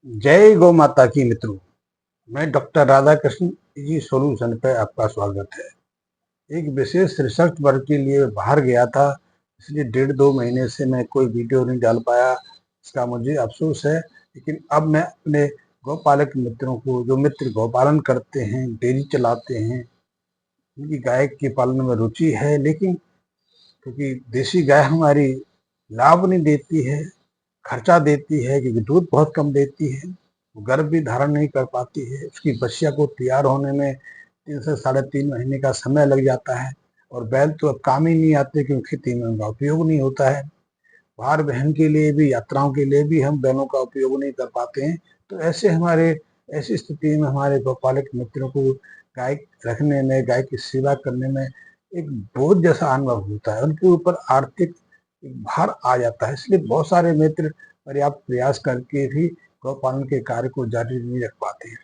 जय गौ माता की मित्रों। मैं डॉक्टर राधाकृष्ण जी सॉल्यूशन पे आपका स्वागत है। एक विशेष रिसर्च वर्क के लिए बाहर गया था, इसलिए 1.5-2 महीने से मैं कोई वीडियो नहीं डाल पाया। इसका मुझे अफसोस है, लेकिन अब मैं अपने गौपालक मित्रों को, जो मित्र गौपालन करते हैं, डेयरी चलाते हैं, उनकी गाय के पालन में रुचि है, लेकिन क्योंकि देसी गाय हमारी लाभ नहीं देती है, खर्चा देती है, क्योंकि दूध बहुत कम देती है, वो गर्भ भी धारण नहीं कर पाती है, उसकी बछिया को तैयार होने में 3 से 3.5 महीने का समय लग जाता है। और बैल तो अब काम ही नहीं आते, क्योंकि खेती में उनका उपयोग नहीं होता है। भार बहन के लिए भी, यात्राओं के लिए भी हम बैलों का उपयोग नहीं कर पाते हैं। तो ऐसी स्थिति में हमारे गौपालक मित्रों को गाय रखने में, गाय की सेवा करने में एक बोझ जैसा अनुभव होता है। उनके ऊपर आर्थिक एक भार आ जाता है, इसलिए बहुत सारे मित्र पर्याप्त प्रयास करके भी गौपालन के कार्य को जारी नहीं रख पाते हैं।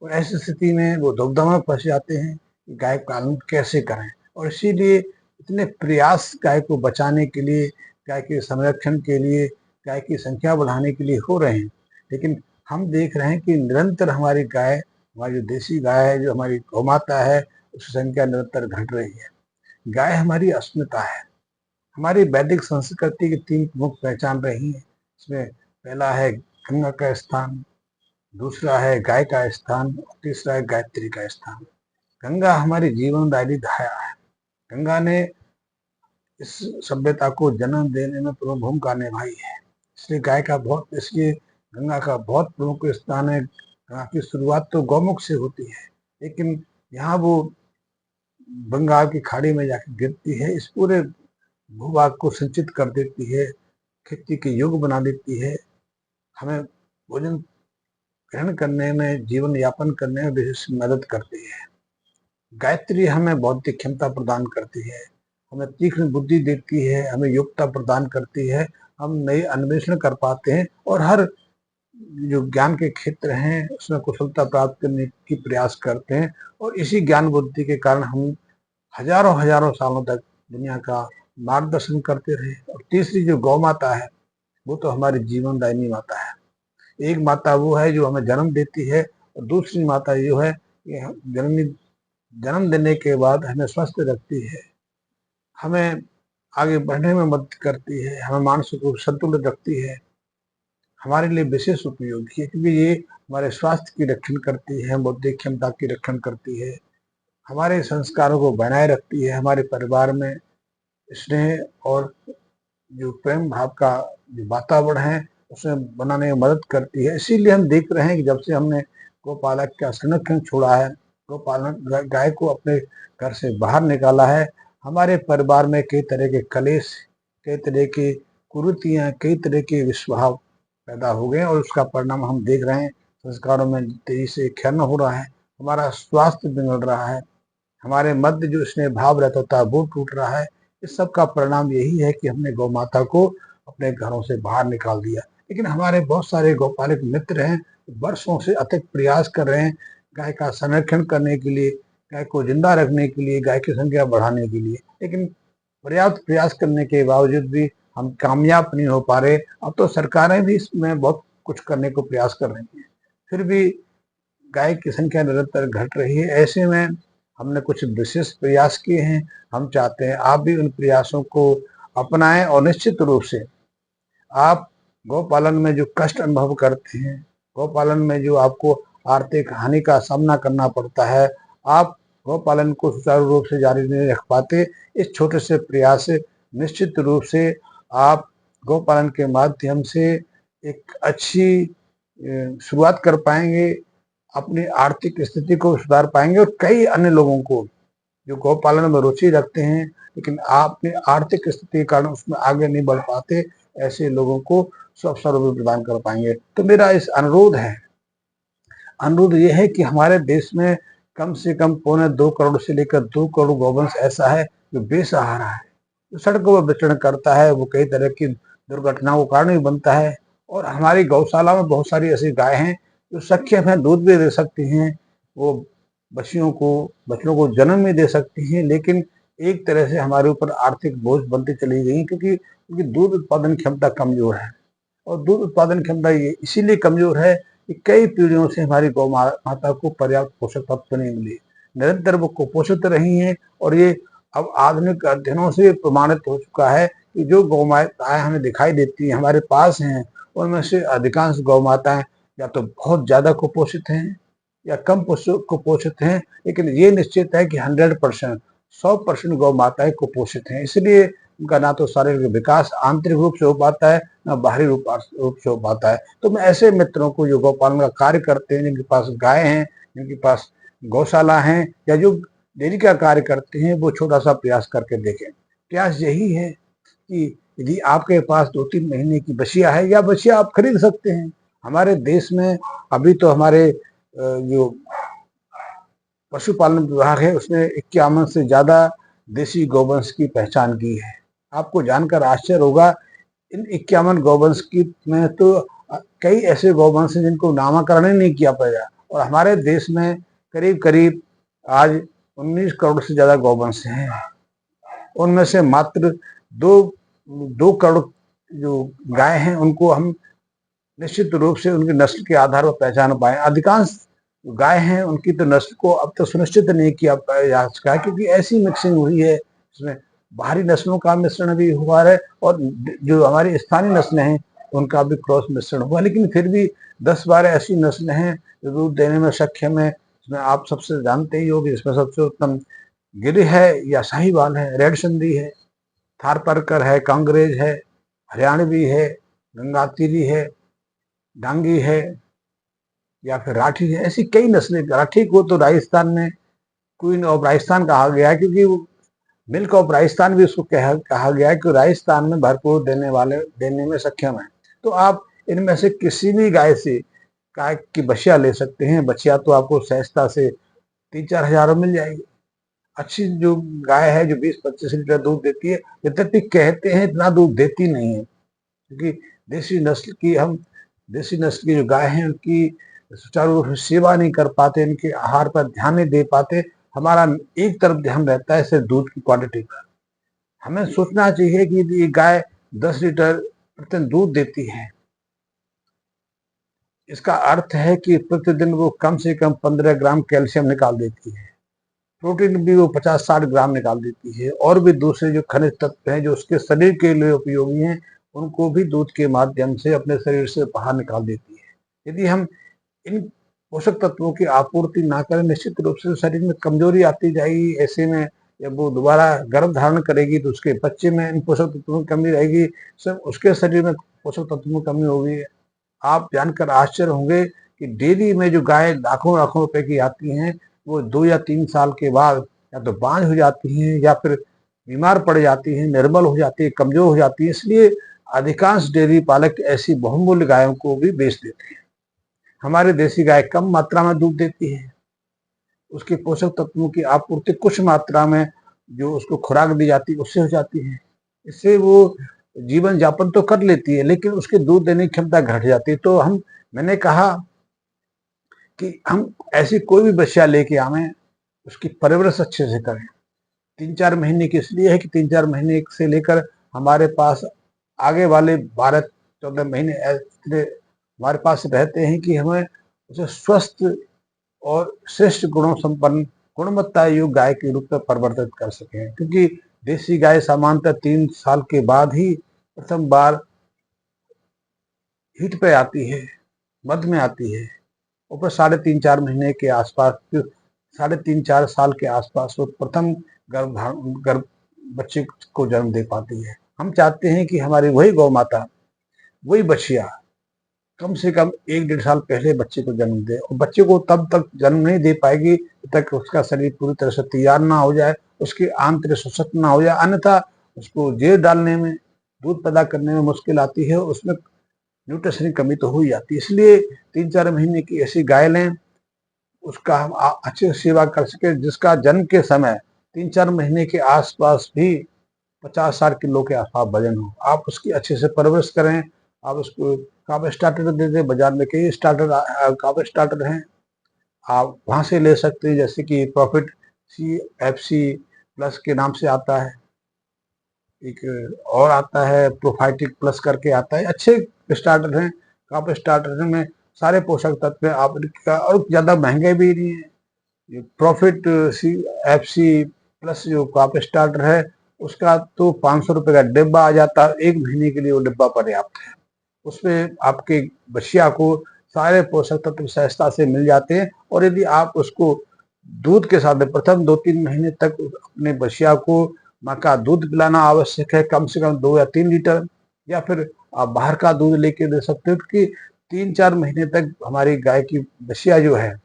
और ऐसी स्थिति में वो दुविधा में फंस जाते हैं कि गाय पालन कैसे करें। और इसीलिए इतने प्रयास गाय को बचाने के लिए, गाय के संरक्षण के लिए, गाय की संख्या बढ़ाने के लिए हो रहे हैं। लेकिन हम देख रहे हैं कि निरंतर हमारी गाय, हमारी जो देसी गाय है, जो हमारी गौमाता है, उसकी संख्या निरंतर घट रही है। गाय हमारी अस्मिता है। हमारी वैदिक संस्कृति की 3 प्रमुख पहचान रही है। इसमें पहला है गंगा का स्थान, दूसरा है गाय का स्थान, और तीसरा है गायत्री का स्थान। गंगा हमारी जीवनदायिनी धारा है। गंगा ने इस सभ्यता को जन्म देने में प्रमुख भूमिका निभाई है। इसलिए गंगा का बहुत प्रमुख स्थान है। गंगा की शुरुआत तो गौमुख से होती है, लेकिन यहाँ वो बंगाल की खाड़ी में जाकर गिरती है, इस पूरे भूभाग को सिंचित कर देती है, खेती के योग्य बना देती है, हमें भोजन ग्रहण करने में, जीवन यापन करने में विशेष मदद करती है। गायत्री हमें बौद्धिक क्षमता प्रदान करती है, हमें तीक्ष्ण बुद्धि देती है, हमें योग्यता प्रदान करती है, हम नए अन्वेषण कर पाते हैं और हर जो ज्ञान के क्षेत्र हैं उसमें कुशलता प्राप्त करने की प्रयास करते हैं। और इसी ज्ञान बुद्धि के कारण हम हजारों हजारों सालों तक दुनिया का मार्गदर्शन करते रहे। और तीसरी जो गौ माता है, वो तो हमारी जीवनदायिनी माता है। एक माता वो है जो हमें जन्म देती है, और दूसरी माता जो है कि जननी जन्म देने के बाद हमें स्वस्थ रखती है, हमें आगे बढ़ने में मदद करती है, हमें मानसिक रूप से संतुलित रखती है। हमारे लिए विशेष उपयोगी है, क्योंकि ये हमारे स्वास्थ्य की रक्षण करती है, बौद्धिक क्षमता की रक्षण करती है, हमारे संस्कारों को बनाए रखती है, हमारे परिवार में स्नेह और जो प्रेम भाव का जो वातावरण है उसमें बनाने में मदद करती है। इसीलिए हम देख रहे हैं कि जब से हमने गौपालक का संरक्षण छोड़ा है, गौपालन गाय को अपने घर से बाहर निकाला है, हमारे परिवार में कई तरह के कलेश, कई तरह की कुरीतियाँ, कई तरह के विस्वाव पैदा हो गए, और उसका परिणाम हम देख रहे हैं। संस्कारों में तेजी से क्षरण हो रहा है, हमारा स्वास्थ्य बिगड़ रहा है, हमारे मध्य जो स्नेह भाव रहता था वो टूट रहा है। इस सब का परिणाम यही है कि हमने गौ माता को अपने घरों से बाहर निकाल दिया। लेकिन हमारे बहुत सारे गौपालक मित्र हैं, वर्षों से अथक प्रयास कर रहे हैं गाय का संरक्षण करने के लिए, गाय को जिंदा रखने के लिए, गाय की संख्या बढ़ाने के लिए। लेकिन पर्याप्त प्रयास करने के बावजूद भी हम कामयाब नहीं हो पा रहे। अब तो सरकारें भी इसमें बहुत कुछ करने को प्रयास कर रही हैं, फिर भी गाय की संख्या निरंतर घट रही है। ऐसे में हमने कुछ विशेष प्रयास किए हैं। हम चाहते हैं आप भी उन प्रयासों को अपनाएं, और निश्चित रूप से आप गौपालन में जो कष्ट अनुभव करते हैं, गौपालन में जो आपको आर्थिक हानि का सामना करना पड़ता है, आप गौपालन को सुचारू रूप से जारी नहीं रख पाते, इस छोटे से प्रयास से निश्चित रूप से आप गौपालन के माध्यम से एक अच्छी शुरुआत कर पाएंगे, अपनी आर्थिक स्थिति को सुधार पाएंगे, और कई अन्य लोगों को जो गौपालन में रुचि रखते हैं लेकिन आप अपनी आर्थिक स्थिति के कारण उसमें आगे नहीं बढ़ पाते, ऐसे लोगों को अवसर भी प्रदान कर पाएंगे। तो मेरा इस अनुरोध ये है कि हमारे देश में कम से कम 1.25 करोड़ से लेकर 2 करोड़ गौवंश ऐसा है जो बेसहारा है, जो सड़कों पर विचरण करता है, वो कई तरह की दुर्घटनाओं का कारण भी बनता है। और हमारी गौशाला में बहुत सारी ऐसी गाय हैं जो सक्षम है, दूध भी दे सकती हैं, वो बच्चों को जन्म भी दे सकती हैं, लेकिन एक तरह से हमारे ऊपर आर्थिक बोझ बनती चली गई, क्योंकि दूध उत्पादन क्षमता कमजोर है। और दूध उत्पादन क्षमता ये इसीलिए कमजोर है कि कई पीढ़ियों से हमारी गौ माता को पर्याप्त पोषक तत्व नहीं मिले, निरंतर वो कुपोषित रही हैं। और ये अब आधुनिक अध्ययनों से प्रमाणित हो चुका है कि जो गौ माताएं हमें दिखाई देती हैं हमारे पास हैं, उनमें से अधिकांश गौ माताएं या तो बहुत ज्यादा कुपोषित हैं या कम कुपोषित हैं, लेकिन ये निश्चित है कि 100%, 100% गौ माताएं कुपोषित हैं। इसलिए उनका ना तो शारीरिक विकास आंतरिक रूप से हो पाता है, ना बाहरी रूप से हो पाता है। तो मैं ऐसे मित्रों को जो गौपालन का कार्य करते हैं, जिनके पास गाय हैं, जिनके पास गौशाला हैं, या जो डेयरी का कार्य करते हैं, वो छोटा सा प्रयास करके देखें। प्रयास यही है कि यदि आपके पास 2-3 महीने की बछिया है, या बछिया आप खरीद सकते हैं। हमारे देश में अभी तो हमारे जो पशुपालन विभाग है, उसने 51 से ज्यादा देसी गौवंश की पहचान की है। आपको जानकर आश्चर्य होगा, इन 51 गौवंश की में तो कई ऐसे गौवंश हैं जिनको नामकरण ही नहीं किया पड़ा। और हमारे देश में करीब करीब आज 19 करोड़ से ज्यादा गौवंश हैं। उनमें से मात्र दो करोड़ जो गाय हैं, उनको हम निश्चित रूप से उनकी नस्ल के आधार पर पहचान पाए। अधिकांश गाय हैं उनकी तो नस्ल को अब तक सुनिश्चित नहीं किया जा सका है, क्योंकि ऐसी मिक्सिंग हुई है, इसमें बाहरी नस्लों का मिश्रण भी हुआ है और जो हमारी स्थानीय नस्लें हैं उनका भी क्रॉस मिश्रण हुआ। लेकिन फिर भी 10-12 ऐसी नस्लें हैं जो दूध देने में सक्षम है। इसमें आप सबसे जानते ही होंगे, इसमें सबसे उत्तम गिर है या साहिवाल है, रेड सिंधी है, थारपारकर है, कांग्रेज है, हरियाणवी है, गंगातीरी है, डांगी है, या फिर राठी है। ऐसी कई नस्लें। राठी को तो राजस्थान में क्वीन ऑफ राजस्थान कहा गया है, क्योंकि वो मिल्क ऑफ राजस्थान भी उसको कहा गया है कि राजस्थान में भरपूर देने में सक्षम है। तो आप इनमें से किसी भी गाय की बछिया ले सकते हैं। बछिया तो आपको सहजता से 3-4 हज़ार मिल जाएगी। अच्छी जो गाय है जो 20-25 लीटर दूध देती है, यद्यपि कहते हैं इतना दूध देती नहीं है, क्योंकि देसी नस्ल की जो गाय हैं उनकी सुचारू रूप से सेवा नहीं कर पाते, इनके आहार पर ध्यान नहीं दे पाते। हमारा एक तरफ ध्यान रहता है सिर्फ दूध की क्वांटिटी पर। हमें सोचना चाहिए कि ये गाय 10 लीटर प्रतिदिन दूध देती है, इसका अर्थ है कि प्रतिदिन वो कम से कम 15 ग्राम कैल्शियम निकाल देती है। प्रोटीन भी वो 50-60 ग्राम निकाल देती है, और भी दूसरे जो खनिज तत्व हैं जो उसके शरीर के लिए उपयोगी हैं, उनको भी दूध के माध्यम से अपने शरीर से बाहर निकाल देती है। यदि हम इन पोषक तत्वों की आपूर्ति ना करें, निश्चित रूप से शरीर में कमजोरी आती जाएगी। ऐसे में जब वो दोबारा गर्भ धारण करेगी तो उसके बच्चे में इन पोषक तत्वों की कमी रहेगी, सब उसके शरीर में पोषक तत्वों की कमी होगी। आप जानकर आश्चर्य होंगे कि डेयरी में जो गाय लाखों लाखों रुपए की आती हैं, वो 2 या 3 साल के बाद या तो बांझ हो जाती हैं, या फिर बीमार पड़ जाती हैं, निर्बल हो जाती है, कमजोर हो जाती है। इसलिए अधिकांश डेयरी पालक ऐसी बहुमूल्य गायों को भी बेच देते हैं। हमारी देसी गाय कम मात्रा में दूध देती है, उसके पोषक तत्वों की आपूर्ति कुछ मात्रा में जो उसको खुराक दी जाती है उससे हो जाती है। इससे वो जीवन यापन तो कर लेती है, लेकिन उसकी दूध देने की क्षमता घट जाती है। तो मैंने कहा कि हम ऐसी कोई भी बछिया लेके आवें, उसकी परवरिश अच्छे से करें। 3-4 महीने की इसलिए है कि 3-4 महीने से लेकर हमारे पास आगे वाले 12-14 महीने ऐसे हमारे पास रहते हैं कि हमें उसे स्वस्थ और श्रेष्ठ गुणों संपन्न गुणवत्ता युक्त गाय के रूप में परिवर्तित कर सकें। क्योंकि देसी गाय सामान्यतः 3 साल के बाद ही प्रथम बार हीट पे आती है, मध में आती है, ऊपर 3.5-4 महीने के आसपास, 3.5-4 साल के आसपास वो प्रथम गर्भ बच्चे को जन्म दे पाती है। हम चाहते हैं कि हमारी वही गौ माता, वही बछिया कम से कम 1-1.5 साल पहले बच्चे को जन्म दे, और बच्चे को तब तक जन्म नहीं दे पाएगी जब तक उसका शरीर पूरी तरह से तैयार ना हो जाए, उसकी आंतरिक सशक्त ना हो जाए। अन्यथा उसको जेर डालने में, दूध पैदा करने में मुश्किल आती है, उसमें न्यूट्रिशन की कमी तो हो ही जाती है। इसलिए 3-4 महीने की ऐसी गाय लें, उसका हम अच्छे से सेवा कर सके, जिसका जन्म के समय 3-4 महीने के आसपास भी 50-60 किलो के आसपास वजन हो। आप उसकी अच्छे से परवरिश करें। आप उसको काफ स्टार्टर दे दें, बाजार में कई काफ स्टार्टर हैं, आप वहाँ से ले सकते हैं। जैसे कि प्रॉफिट CFC प्लस के नाम से आता है, एक और आता है प्रोफाइटिक प्लस करके आता है। अच्छे स्टार्टर हैं। काप स्टार्टर में सारे पोषक तत्व आप और ज़्यादा महंगे भी नहीं है। ये प्रॉफिट सी FC प्लस जो काप स्टार्टर है उसका तो 500 रुपये का डिब्बा आ जाता है, 1 महीने के लिए वो डिब्बा पर्याप्त है। उसमें आपके बछिया को सारे पोषक तत्व सहजता से मिल जाते हैं। और यदि आप उसको दूध के साथ प्रथम 2-3 महीने तक अपने बछिया को माँ का दूध पिलाना आवश्यक है, कम से कम 2 या 3 लीटर, या फिर आप बाहर का दूध लेके दे सकते हो, क्योंकि 3-4 महीने तक हमारी गाय की बछिया जो है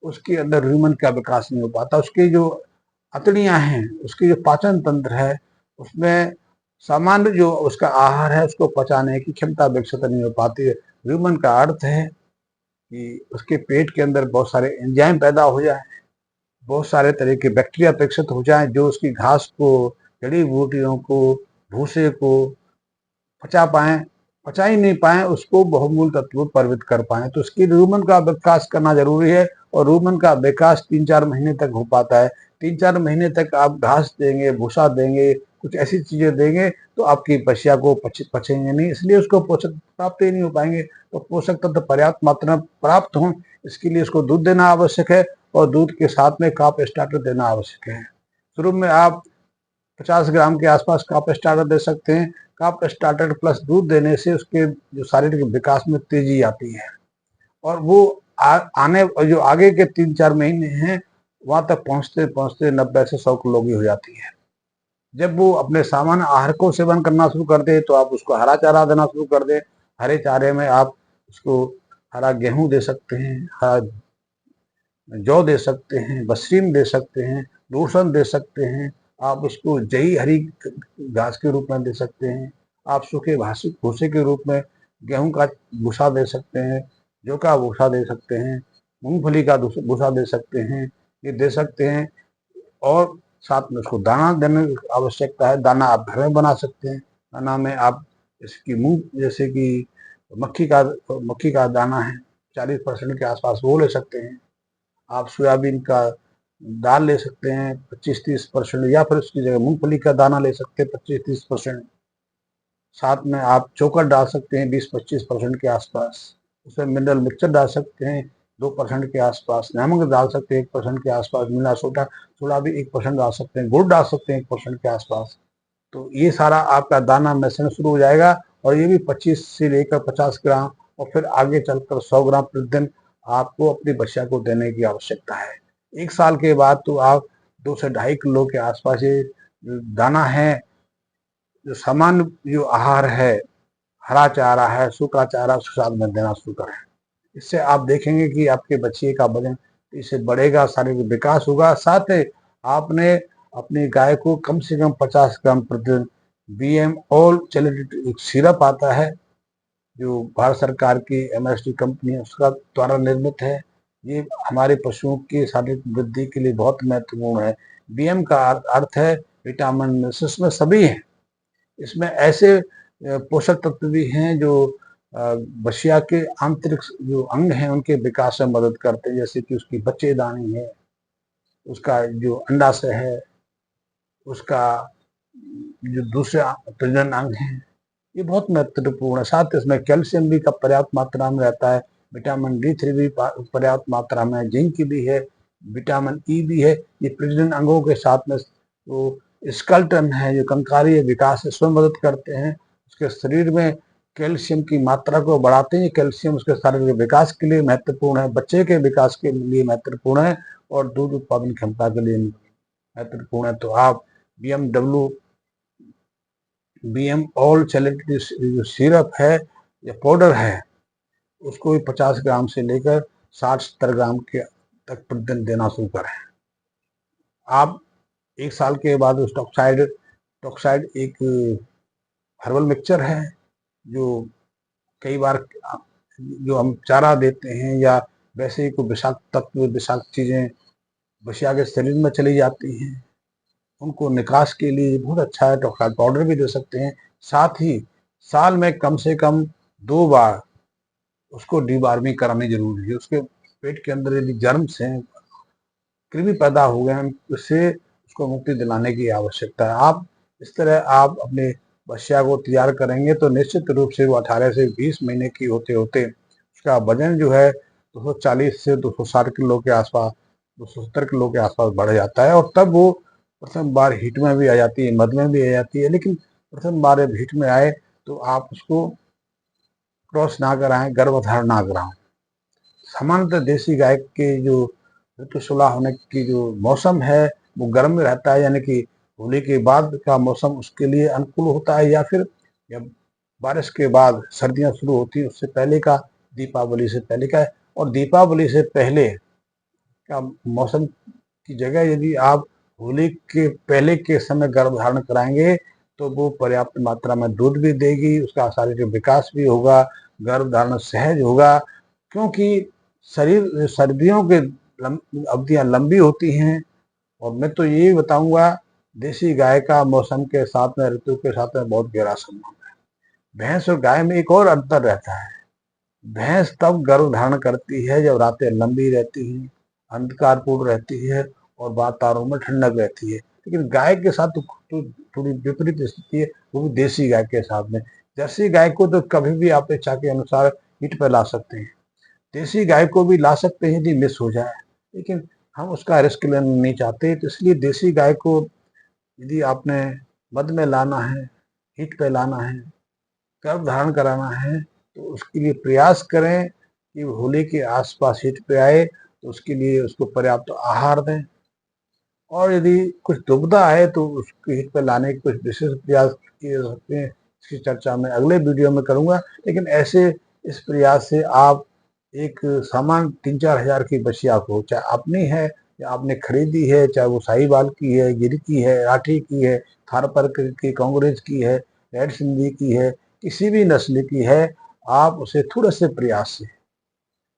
उसके अंदर ह्यूमन का विकास नहीं हो पाता। उसकी जो अतड़ियाँ हैं, उसकी जो पाचन तंत्र है, उसमें सामान्य जो उसका आहार है उसको पचाने की क्षमता विकसित नहीं हो पाती है। ह्यूमन का अर्थ है कि उसके पेट के अंदर बहुत सारे एंजाइम पैदा हो जाए, बहुत सारे तरह के बैक्टीरिया विकसित हो जाए जो उसकी घास को, जड़ी बूटियों को, भूसे को पचा पाए, पचा ही नहीं पाए, उसको बहुमूल तत्व परिवर्तित कर पाए। तो उसकी रूमन का विकास करना जरूरी है। और रूमन का विकास 3-4 महीने तक हो पाता है। 3-4 महीने तक आप घास देंगे, भूसा देंगे, कुछ ऐसी चीजें देंगे तो आपकी बछिया को पचेंगे नहीं, इसलिए उसको पोषक प्राप्त ही नहीं हो पाएंगे। तो पोषक तत्व पर्याप्त मात्रा में प्राप्त हों इसके लिए उसको दूध देना आवश्यक है, और दूध के साथ में काप स्टार्टर देना आवश्यक है। शुरू में आप 50 ग्राम के आसपास काप स्टार्टर दे सकते हैं। काप स्टार्टर प्लस दूध देने से उसके जो शारीरिक विकास में तेजी आती है, और वो आने जो आगे के 3-4 महीने हैं वहां तक पहुंचते पहुंचते 90 से 100 किलो की हो जाती है। जब वो अपने सामान्य आहार को सेवन करना शुरू कर दे तो आप उसको हरा चारा देना शुरू कर दे। हरे चारे में आप उसको हरा गेहूं दे सकते हैं, हरा जौ दे सकते हैं, बसरीम दे सकते हैं, लूसन दे सकते हैं, आप उसको जई हरी घास के रूप में दे सकते हैं, आप सूखे भूसे के रूप में गेहूं का भूसा दे सकते हैं, जौ का भूसा दे सकते हैं, मूंगफली का भूसा दे सकते हैं, ये दे सकते हैं। और साथ में उसको दाना देने की आवश्यकता है। दाना आप घर में बना सकते हैं। दाना में आप इसकी मूंग जैसे कि मक्खी का दाना है 40% के आसपास वो ले सकते हैं। आप सोयाबीन का दाल ले सकते हैं 25-30%, या फिर उसकी जगह मूंगफली का दाना ले सकते हैं 25-30%। साथ में आप चोकर डाल सकते हैं 20-25% के आसपास। उसमें मिनरल मिक्सचर डाल सकते हैं 2% के आसपास, नमक डाल सकते हैं 1% के आसपास, मिला सोडा भी 1% डाल सकते हैं, गुड़ डाल सकते हैं 1% के आसपास। तो ये सारा आपका दाना मिश्रण शुरू हो जाएगा, और ये भी 25 से लेकर 50 ग्राम और फिर आगे चलकर 100 ग्राम प्रतिदिन आपको अपनी बछिया को देने की आवश्यकता है। 1 साल के बाद तो आप 2 से 2.5 किलो के आसपास ये दाना है, जो सामान्य जो आहार है, हरा चारा है, सूखा चारा, उसके साथ में देना शुरू करें। इससे आप देखेंगे कि आपके बच्चे का वजन इससे बढ़ेगा, शारीरिक विकास होगा। साथ ही आपने अपनी गाय को कम से कम 50 ग्राम प्रतिदिन BM ऑल चैलेंज एक सिरप आता है जो भारत सरकार की MSD कंपनी है उसका द्वारा निर्मित है। ये हमारे पशुओं की शारीरिक वृद्धि के लिए बहुत महत्वपूर्ण है। BM का अर्थ है विटामिन, इसमें सभी हैं। इसमें ऐसे पोषक तत्व भी हैं जो बछिया के आंतरिक जो अंग हैं उनके विकास में मदद करते हैं, जैसे कि उसकी बच्चेदानी है, उसका जो अंडाशय है, उसका जो दूसरा प्रजनन अंग है, ये बहुत महत्वपूर्ण है। साथ इसमें कैल्शियम भी का पर्याप्त मात्रा में रहता है, विटामिन D3 भी पर्याप्त मात्रा में, जिंक भी है, विटामिन E भी है। ये प्रजनन अंगों के साथ में वो स्कल्टन है जो कंकालीय विकास इसमें मदद करते हैं। उसके शरीर में कैल्शियम की मात्रा को बढ़ाते हैं। कैल्शियम उसके शारीरिक विकास के लिए महत्वपूर्ण है, बच्चे के विकास के लिए महत्वपूर्ण है, और दूध उत्पादन क्षमता के लिए महत्वपूर्ण है। तो आप BM ऑल चैलेंज जो सिरप है या पाउडर है उसको भी 50 ग्राम से लेकर 60-70 ग्राम के तक प्रतिदिन देना शुरू करें। आप 1 साल के बाद उस टॉक्साइड एक हर्बल मिक्सचर है जो कई बार जो हम चारा देते हैं या वैसे ही कोई विषाक्त तत्व, विषाक्त चीजें बछिया के शरीर में चली जाती हैं, उनको निकास के लिए बहुत अच्छा है। टॉक्साइड पाउडर भी दे सकते हैं। साथ ही साल में कम से कम 2 बार उसको डीवार्मिंग करानी जरूरी है। उसके पेट के अंदर यदि जर्म्स हैं, कृमि पैदा हो गए हैं, उससे उसको मुक्ति दिलाने की आवश्यकता है। आप इस तरह आप अपने बछिया को तैयार करेंगे तो निश्चित रूप से वो 18 से 20 महीने की होते होते उसका वजन जो है 240 से 260 किलो के आसपास, 270 किलो के आसपास बढ़ जाता है। और तब वो प्रथम बार हिट में भी आ जाती है, मद में भी आ जाती है। लेकिन प्रथम बार जब हिट में आए तो आप उसको क्रॉस ना कराएं, गर्भधारण ना कराएं। सामान्यतः देसी गाय के जो ऋतुस्राव होने की जो मौसम है वो गर्म में रहता है, यानी कि होली के बाद का मौसम उसके लिए अनुकूल होता है, या फिर जब बारिश के बाद सर्दियां शुरू होती हैं उससे पहले का, दीपावली से पहले का। और दीपावली से पहले का मौसम की जगह यदि आप होली के पहले के समय गर्भधारण कराएंगे तो वो पर्याप्त मात्रा में दूध भी देगी, उसका शारीरिक विकास भी होगा, गर्भधारण सहज होगा। क्योंकि शरीर सर्दियों के अवधियां लंबी होती हैं। और मैं तो यही बताऊंगा, देसी गाय का मौसम के साथ में, ऋतु के साथ में बहुत गहरा संबंध है। भैंस और गाय में एक और अंतर रहता है। भैंस तब गर्भ धारण करती है जब रातें लंबी रहती हैं, अंधकारपूर्ण रहती है और वातावरण में ठंडक रहती है। लेकिन गाय के साथ तो थोड़ी विपरीत स्थिति है, वो भी देसी गाय के साथ में। जर्सी गाय को तो कभी भी आप इच्छा के अनुसार हीट पे ला सकते हैं, देसी गाय को भी ला सकते हैं यदि मिस हो जाए, लेकिन हम उसका रिस्क लेना नहीं चाहते। तो इसलिए देसी गाय को यदि आपने मद में लाना है, हीट पे लाना है, गर्भ धारण कराना है, तो उसके लिए प्रयास करें कि होली के आसपास हीट पे आए, तो उसके लिए उसको पर्याप्त आहार दें। और यदि कुछ दुविधा है तो उसको हीट पे लाने के कुछ विशेष प्रयास किए जा सकते हैं, इसकी चर्चा मैं अगले वीडियो में करूंगा। लेकिन ऐसे इस प्रयास से आप एक सामान्य 3-4 हज़ार की बछिया को, चाहे अपनी है या आपने खरीदी है, चाहे वो साहिवाल की है, गिर की है, राठी की है, थारपारकर की, कांग्रेस की है, रेड सिंधी की है, किसी भी नस्ल की है, आप उसे थोड़े से प्रयास से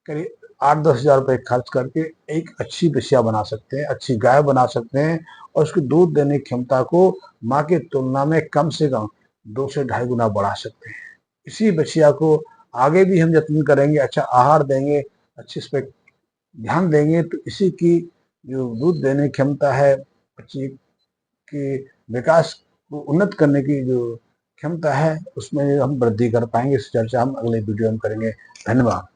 करीब 8-10 हज़ार रुपये खर्च करके एक अच्छी बछिया बना सकते हैं, अच्छी गाय बना सकते हैं। और उसकी दूध देने की क्षमता को माँ की तुलना में कम से कम 2 से ढाई गुना बढ़ा सकते हैं। इसी बछिया को आगे भी हम यत्न करेंगे, अच्छा आहार देंगे, अच्छे इस पे ध्यान देंगे, तो इसी की जो दूध देने की क्षमता है, बच्चे के विकास को उन्नत करने की जो क्षमता है, उसमें हम वृद्धि कर पाएंगे। इस चर्चा हम अगले वीडियो में करेंगे। धन्यवाद।